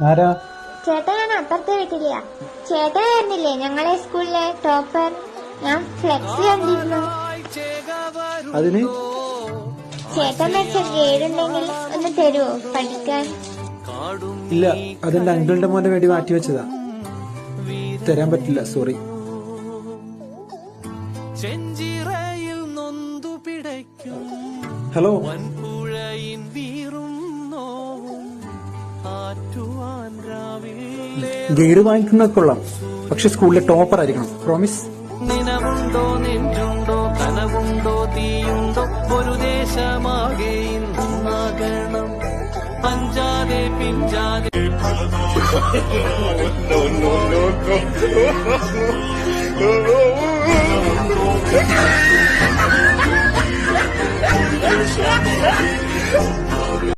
ആരാ? ചേട്ടാ, ഞാൻ അപ്പുറത്തെ വീട്ടിലെയാ. ചേട്ടൻ വരുന്നില്ലേ ഞങ്ങളെ സ്കൂളിലെ ടോപ്പർ? ഞാൻ ഫ്ലെക്സ് കണ്ടിരുന്നു. അതിന് ചേട്ടൻ വെച്ച ഗ്രേഡുണ്ടെങ്കിൽ ഒന്ന് തരുവോ പഠിക്കാൻ? ഇല്ല, അതെന്റെ അങ്കിളിന്റെ മോന്റെ വേണ്ടി മാറ്റി വെച്ചതാ. തരാൻ പറ്റില്ല, സോറി. ഹലോ, ഗൈഡ് വാങ്ങിക്കുന്ന കൊള്ളാം, പക്ഷെ സ്കൂളിലെ ടോപ്പർ ആയിരിക്കണം. പ്രോമിസ്. നിനവുണ്ടോ നെഞ്ചുണ്ടോ കനവുണ്ടോ തീയുണ്ടോ ഒരു ദേശമാകെ ഇന്നാകണം പഞ്ചാതെ പിഞ്ചാതെ No.